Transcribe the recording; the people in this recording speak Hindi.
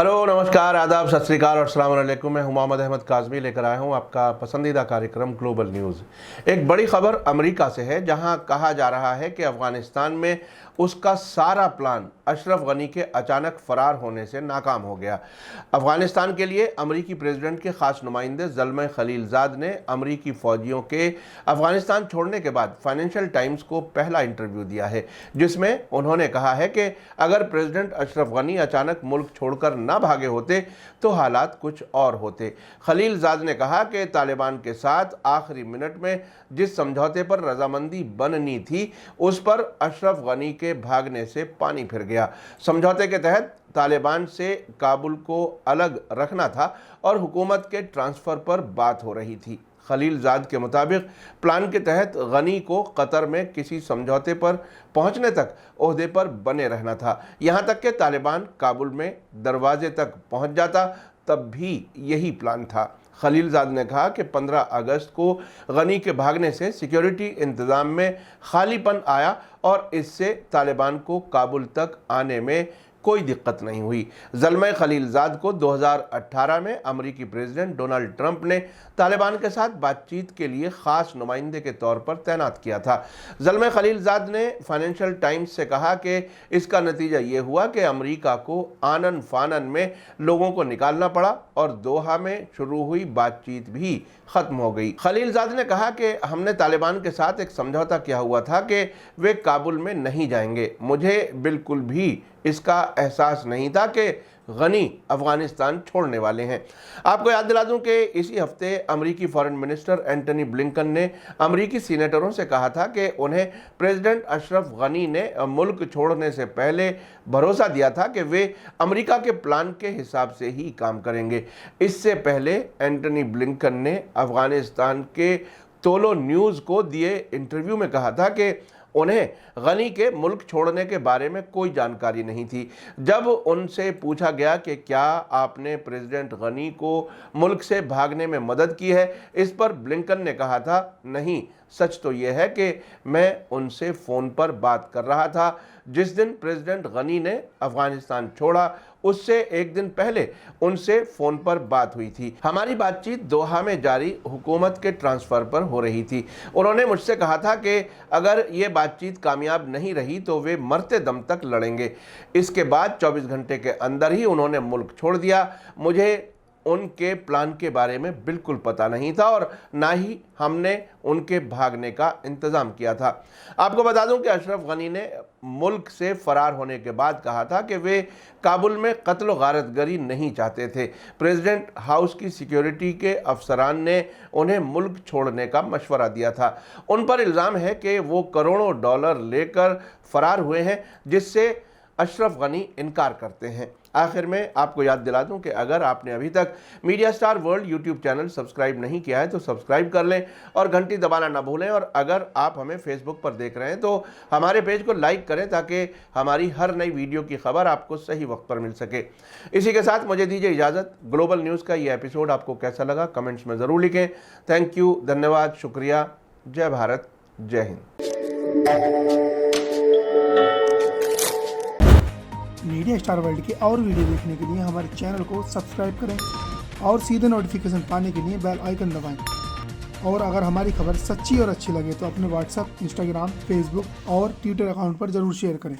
हेलो, नमस्कार, आदाब, सत श्री अकाल और अस्सलाम वालेकुम। मैं हूं मोहम्मद अहमद काज़मी, लेकर आया हूं आपका पसंदीदा कार्यक्रम ग्लोबल न्यूज़। एक बड़ी खबर अमेरिका से है, जहां कहा जा रहा है कि अफ़गानिस्तान में उसका सारा प्लान अशरफ गनी के अचानक फ़रार होने से नाकाम हो गया। अफ़गानिस्तान के लिए अमेरिकी प्रेसिडेंट के ख़ास नुमाइंदे ज़ल्मई खलीलज़ाद ने अमेरिकी फ़ौजियों के अफ़गानिस्तान छोड़ने के बाद फाइनेंशियल टाइम्स को पहला इंटरव्यू दिया है, जिसमें उन्होंने कहा है कि अगर प्रेसिडेंट अशरफ गनी अचानक मुल्क छोड़कर ना भागे होते तो हालात कुछ और होते। खलीलज़ाद ने कहा कि तालिबान के साथ आखिरी मिनट में जिस समझौते पर रजामंदी बननी थी, उस पर अशरफ गनी के भागने से पानी फिर गया। समझौते के तहत तालिबान से काबुल को अलग रखना था और हुकूमत के ट्रांसफ़र पर बात हो रही थी। खलीलज़ाद के मुताबिक प्लान के तहत गनी को कतर में किसी समझौते पर पहुंचने तक ओहदे पर बने रहना था। यहां तक कि तालिबान काबुल में दरवाजे तक पहुंच जाता तब भी यही प्लान था। खलीलज़ाद ने कहा कि 15 अगस्त को गनी के भागने से सिक्योरिटी इंतज़ाम में खालीपन आया और इससे तालिबान को काबुल तक आने में कोई दिक्कत नहीं हुई। ज़ल्मई खलीलज़ाद को 2018 में अमेरिकी प्रेसिडेंट डोनाल्ड ट्रंप ने तालिबान के साथ बातचीत के लिए ख़ास नुमाइंदे के तौर पर तैनात किया था। ज़ल्मई खलीलज़ाद ने फाइनेंशियल टाइम्स से कहा कि इसका नतीजा ये हुआ कि अमेरिका को आनन फानन में लोगों को निकालना पड़ा और दोहा में शुरू हुई बातचीत भी ख़त्म हो गई। खलीलज़ाद ने कहा कि हमने तालिबान के साथ एक समझौता किया हुआ था कि वे काबुल में नहीं जाएंगे। मुझे बिल्कुल भी इसका एहसास नहीं था कि गनी अफ़गानिस्तान छोड़ने वाले हैं। आपको याद दिला दूं कि इसी हफ्ते अमेरिकी फॉरेन मिनिस्टर एंटनी ब्लिंकन ने अमेरिकी सीनेटरों से कहा था कि उन्हें प्रेसिडेंट अशरफ गनी ने मुल्क छोड़ने से पहले भरोसा दिया था कि वे अमेरिका के प्लान के हिसाब से ही काम करेंगे। इससे पहले एंटनी ब्लिंकन ने अफ़गानिस्तान के तोलो न्यूज़ को दिए इंटरव्यू में कहा था कि उन्हें गनी के मुल्क छोड़ने के बारे में कोई जानकारी नहीं थी। जब उनसे पूछा गया कि क्या आपने प्रेसिडेंट गनी को मुल्क से भागने में मदद की है, इस पर ब्लिंकन ने कहा था, नहीं, सच तो यह है कि मैं उनसे फ़ोन पर बात कर रहा था। जिस दिन प्रेसिडेंट गनी ने अफ़गानिस्तान छोड़ा, उससे एक दिन पहले उनसे फ़ोन पर बात हुई थी। हमारी बातचीत दोहा में जारी हुकूमत के ट्रांसफ़र पर हो रही थी। उन्होंने मुझसे कहा था कि अगर ये बातचीत कामयाब नहीं रही तो वे मरते दम तक लड़ेंगे। इसके बाद 24 घंटे के अंदर ही उन्होंने मुल्क छोड़ दिया। मुझे उनके प्लान के बारे में बिल्कुल पता नहीं था और ना ही हमने उनके भागने का इंतज़ाम किया था। आपको बता दूं कि अशरफ गनी ने मुल्क से फ़रार होने के बाद कहा था कि वे काबुल में कत्ल व गारतगरी नहीं चाहते थे। प्रेसिडेंट हाउस की सिक्योरिटी के अफसरान ने उन्हें मुल्क छोड़ने का मशवरा दिया था। उन पर इल्ज़ाम है कि वो करोड़ों डॉलर लेकर फ़रार हुए हैं, जिससे अशरफ गनी इनकार करते हैं। आखिर में आपको याद दिला दूं कि अगर आपने अभी तक media star world YouTube channel subscribe नहीं किया है तो सब्सक्राइब कर लें और घंटी दबाना ना भूलें। और अगर आप हमें फेसबुक पर देख रहे हैं तो हमारे पेज को लाइक करें ताकि हमारी हर नई वीडियो की खबर आपको सही वक्त पर मिल सके। इसी के साथ मुझे दीजिए इजाज़त। ग्लोबल न्यूज़ का ये एपिसोड आपको कैसा लगा कमेंट्स में ज़रूर लिखें। थैंक यू, धन्यवाद, शुक्रिया। जय भारत, जय हिंद। मीडिया स्टार वर्ल्ड के और वीडियो देखने के लिए हमारे चैनल को सब्सक्राइब करें और सीधे नोटिफिकेशन पाने के लिए बेल आइकन दबाएं। और अगर हमारी खबर सच्ची और अच्छी लगे तो अपने व्हाट्सएप, इंस्टाग्राम, फेसबुक और ट्विटर अकाउंट पर ज़रूर शेयर करें।